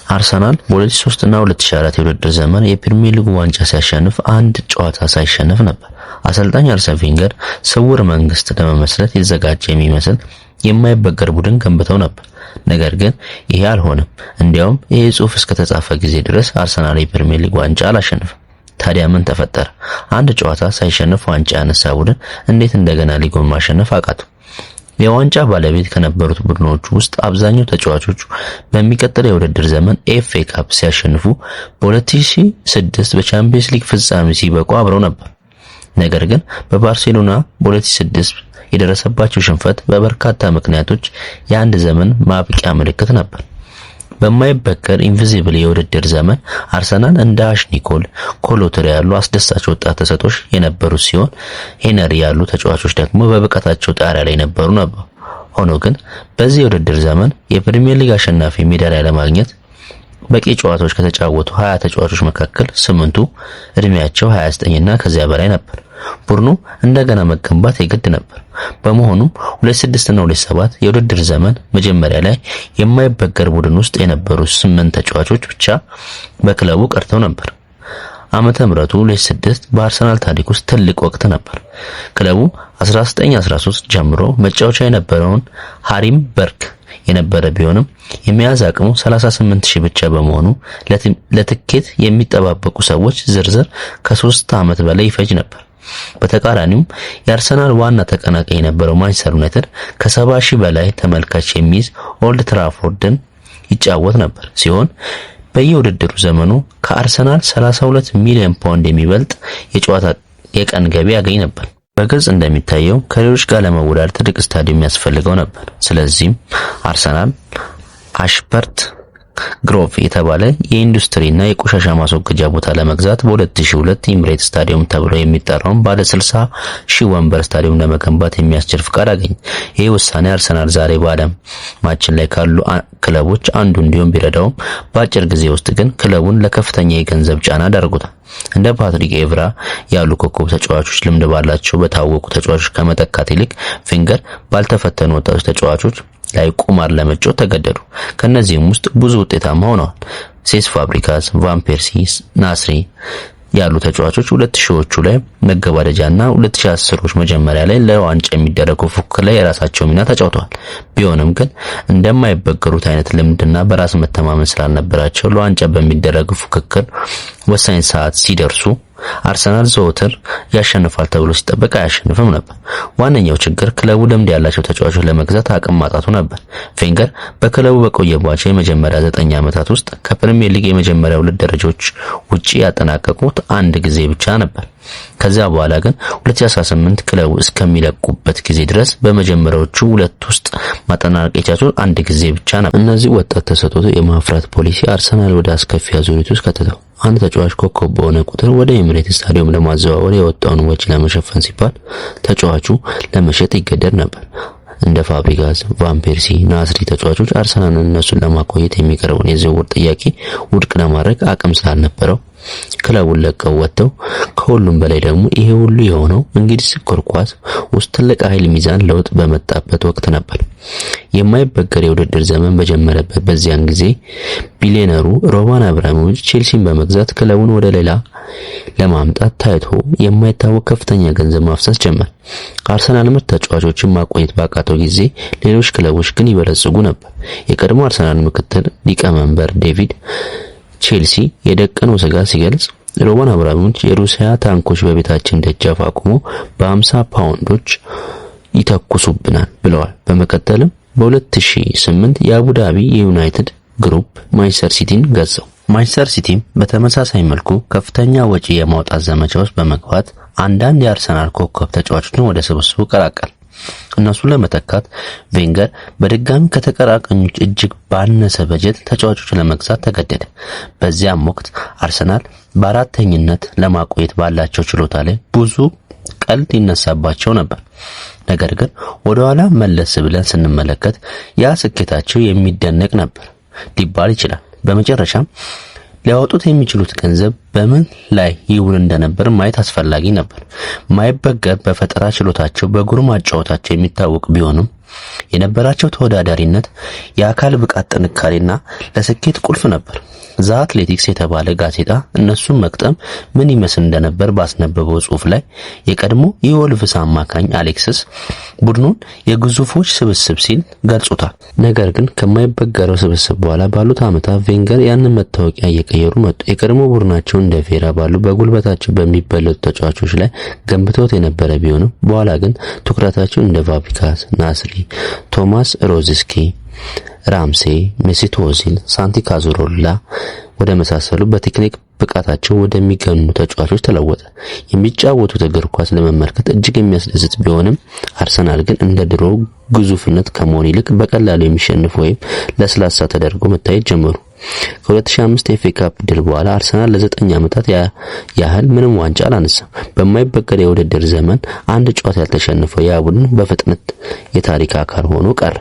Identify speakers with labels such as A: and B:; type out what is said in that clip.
A: አርሰናል በ2003 እና 2004 የውድድር ዘመን የፕሪሚየር ሊግ ዋንጫ ሲያሸንፍ አንድ ጨዋታ ሳይሸነፍ ነበር። አሰልጣኝ አርሰን ቬንገር ስውር መንግስት ለመመስረት የተዘጋጀ የሚመስል የማይበገር ቡድን ገንብተው ነበር። ነገር ግን ይሄ አልሆነም። እንዲያውም ይሄ ጽሑፍ እስከተጻፈ ጊዜ ድረስ አርሰናል የፕሪሚየር ሊግ ዋንጫ አላሸነፈም። ታዲያ ምን ተፈጠረ? አንድ ጨዋታ ሳይሸነፍ ዋንጫ ያነሳ ቡድን እንዴት እንደገና ሊጉን ማሸነፍ አቃተው? የዋንጫ ባለቤት ከነበሩት ቡድኖች ውስጥ አብዛኛው ተጫዋቾቹ በሚቀጥለው የውድድር ዘመን ኤፍኤ ካፕ ሲያሸንፉ በ2006 በቻምፒየንስ ሊግ ፍጻሜ ሲበቁ አብረው ነበር። ነገር ግን በባርሴሎና በ2006 የደረሰባቸው ሽንፈት በበርካታ ምክንያቶች የአንድ ዘመን ማብቂያ ምልክት ነበር። በማይበገር ኢንቪዚብል የውድድር ዘመን አርሰናል እንደ ኒኮል ኮሎትሪ ያሉ አስደሳች ወጣት ተሰጥኦች የነበሩት ሲሆን ሄነሪ ያሉ ተጫዋቾች ደግሞ በብቃታቸው ጣሪያ ላይ ነበሩ። ሆኖ ግን በዚህ የውድድር ዘመን የፕሪሚየር ሊግ አሸናፊ ሜዳሊያ ለማግኘት በቂ ጨዋታዎች ከተጫወቱ 20 ተጫዋቾች መካከል 8ቱ እድሜያቸው 29 እና ከዚያ በላይ ነበር። ቡድኑ እንደገና መገንባት የግድ ነበር። በመሆኑም 2006 እና 2007 የውድድር ዘመን መጀመሪያ ላይ የማይበገር ቡድን ውስጥ የነበሩ 8 ተጫዋቾች ብቻ በክለቡ ቀርተው ነበር። ዓመተ ምህረቱ 2006 በአርሰናል ታሪክ ውስጥ ትልቅ ወቅት ነበር። ክለቡ 1913 ጀምሮ መጫወቻ የነበረውን ሃሪም በርክ የነበረ ቢሆንም የሚያዝ አቅሙ 38000 ብቻ በመሆኑ ለትኬት የሚጠባበቁ ሰዎች ዝርዝር ከ3 ዓመት በላይ ይፈጅ ነበር። በተቃራኒው የአርሰናል ዋና ተቀናቃኝ የነበረው ማንቸስተር ዩናይትድ ከ70000 በላይ ተመልካች የሚይዝ ኦልድ ትራፎርድን ይጫወት ነበር ሲሆን በየውድድሩ ዘመኑ ከአርሰናል 32 ሚሊዮን ፓውንድ የሚበልጥ የቀን ገቢ ያገኝ ነበር። በግልጽ እንደሚታየው ከሌሎች ጋር ለመወዳደር ትልቅ ስታዲየም ያስፈልገው ነበር። ስለዚህም አርሰናል አሽፐርት ግሮቭ የተባለ የኢንዱስትሪና የቆሻሻ ማስወገጃ ቦታ ለመግዛት በ2002 ኢምሬት ስታዲየም ተብሎ የሚጠራውን ባለ 60,000 ወንበር ስታዲየም ለመገንባት የሚያስችል ፍቃድ አገኘ። ይህ ውሳኔ አርሰናል ዛሬ በዓለማችን ላይ ካሉ ክለቦች አንዱ እንዲሆን ቢረዳውም በአጭር ጊዜ ውስጥ ግን ክለቡን ለከፍተኛ የገንዘብ ጫና ዳርጎታል። እንደ ፓትሪክ ኤቭራ ያሉ ኮከብ ተጫዋቾች ልምድ ባላቸው በታወቁ ተጫዋቾች ከመተካት ይልቅ ቬንገር ባልተፈተኑ ወጣቶች ተጫዋቾች ላይ ቁማር ለመጫወት ተገደዱ። ከነዚህም ውስጥ ብዙ ውጤታማ ሆነዋል። ሴስ ፋብሪካስ፣ ቫን ፐርሲ፣ ናስሪ ያሉ ተጫዋቾች 2000ዎቹ ላይ መገባደጃና 2010ዎች መጀመሪያ ላይ ለዋንጫ የሚደረገው ፉክክር ላይ የራሳቸው ሚና ተጫውተዋል። ቢሆንም ግን እንደማይበገሩት አይነት ልምድና በራስ መተማመን ስላልነበራቸው ለዋንጫ በሚደረገው ፉክክር ወሳኝ ሰዓት ሲደርሱ አርሰናል ዘወትር ያሸንፋል ተብሎ ሲጠበቅ አያሸንፍም ነበር። ዋነኛው ችግር ክለቡ ልምድ ያላቸው ተጫዋቾች ለመግዛት አቅም ማጣቱ ነበር። ቬንገር በክለቡ በቆየባቸው የመጀመሪያ 9 ዓመታት ውስጥ ከፕሪሚየር ሊግ የመጀመሪያ 2 ደረጃዎች ውጪ ያጠናቀቁት አንድ ጊዜ ብቻ ነበር። ከዛ በኋላ ግን 2018 ክለቡ እስከሚለቁበት ጊዜ ድረስ በመጀመሪያዎቹ 2 ውስጥ ማጠናቀቅ የቻሉት አንድ ጊዜ ብቻ ነበር። እነዚህ ወጣት ተሰጥኦ የማፍራት ፖሊሲ አርሰናል ወደ አስከፊ አዙሪት ውስጥ ከተተው። አንድ ተጫዋች ኮከብ በሆነ ቁጥር ወደ ኤምሬት ስታዲየም ለማዘዋወር የወጣውን ወጪ ለመሸፈን ሲባል ተጫዋቹ ለመሸጥ ይገደድ ነበር። እንደ ፋብሪጋስ፣ ቫን ፐርሲ፣ ናስሪ ተጫዋቾች አርሰናል እነሱን ለማቆየት የሚቀርበውን የዝውውር ጥያቄ ውድቅ ለማድረግ አቅም ስላልነበረው ክለቡን ለቀው ወጥተው ከሁሉም በላይ ደግሞ ይሄ ሁሉ የሆነው እንግሊዝ እግር ኳስ ውስጥ ትልቅ ኃይል ሚዛን ለውጥ በመጣበት ወቅት ነበር። የማይበገር የውድድር ዘመን በጀመረበት በዚያን ጊዜ ቢሊዮነሩ ሮማን አብራሞቪች ቼልሲን በመግዛት ክለቡን ወደ ሌላ ለማምጣት ታይቶ የማይታወቅ ከፍተኛ ገንዘብ ማፍሰስ ጀመረ። አርሰናል ምርጥ ተጫዋቾችን ማቆየት ባቃተው ጊዜ ሌሎች ክለቦች ግን ይበለጽጉ ነበር። የቀድሞ አርሰናል ምክትል ሊቀመንበር ዴቪድ ቼልሲ የደቀነው ስጋት ሲገልጽ ሮማን አብራሞቪች የሩሲያ ታንኮች በቤታችን ደጃፍ አቁሞ በ50 ፓውንዶች ይተኩሱብናል ብለዋል። በመቀጠልም በ2008 የአቡዳቢ የዩናይትድ ግሩፕ ማንቸስተር ሲቲን ገዛው። ማንቸስተር ሲቲም በተመሳሳይ መልኩ ከፍተኛ ወጪ የማውጣት ዘመቻ ውስጥ በመግባት አንዳንድ የአርሰናል ኮከብ ተጫዋቾችን ወደ ስብስቡ ቀላቀለ። እነሱን ለመተካት ቬንገር በድጋሚ ከተቀራቀኞች እጅግ ባነሰ በጀት ተጫዋቾችን ለመግዛት ተገደደ። በዚያም ወቅት አርሰናል በአራተኝነት ለማቆየት ባላቸው ችሎታ ላይ ብዙ ቀልድ ይነሳባቸው ነበር። ነገር ግን ወደ ኋላ መለስ ብለን ስንመለከት ያ ስኬታቸው የሚደነቅ ነበር ሊባል ይችላል። በመጨረሻም ሊያወጡት የሚችሉት ገንዘብ በምን ላይ ይውል እንደነበር ማየት አስፈላጊ ነበር። ማይበገር በፈጠራ ችሎታቸው በግሩም አጫዋታቸው የሚታወቅ ቢሆንም የነበራቸው ተወዳዳሪነት፣ የአካል ብቃት ጥንካሬና ለስኬት ቁልፍ ነበር። ዘ አትሌቲክስ የተባለ ጋዜጣ እነሱን መቅጠም ምን ይመስል እንደነበር ባስነበበው ጽሑፍ ላይ የቀድሞ የወልቭስ አማካኝ አሌክሲስ ቡድኑን የግዙፎች ስብስብ ሲል ገልጾታል። ነገር ግን ከማይበገረው ስብስብ በኋላ ባሉት ዓመታት ቬንገር ያንን መታወቂያ እየቀየሩ መጡ። የቀድሞ ቡድናቸው እንደ ቬራ ባሉ በጉልበታቸው በሚበለጡ ተጫዋቾች ላይ ገንብተውት የነበረ ቢሆንም በኋላ ግን ትኩረታቸው እንደ ፋብሪጋስ፣ ናስሪ፣ ቶማስ ሮዝስኪ፣ ራምሴ፣ ሜሲት ኦዚል፣ ሳንቲ ካዞሮላ ወደ መሳሰሉ በቴክኒክ ብቃታቸው ወደሚገኙ ተጫዋቾች ተለወጠ። የሚጫወቱት እግር ኳስ ለመመልከት እጅግ የሚያስደስት ቢሆንም አርሰናል ግን እንደ ድሮ ግዙፍነት ከመሆን ይልቅ በቀላሉ የሚሸንፍ ወይም ለስላሳ ተደርጎ መታየት ጀመሩ። ከ2005 የኤፍኤ ካፕ ድል በኋላ አርሰናል ለ9 ዓመታት ያህል ምንም ዋንጫ አላነሳም። በማይበገር የውድድር ዘመን አንድ ጨዋታ ያልተሸነፈው ያ ቡድን በፍጥነት የታሪክ አካል ሆኖ ቀረ።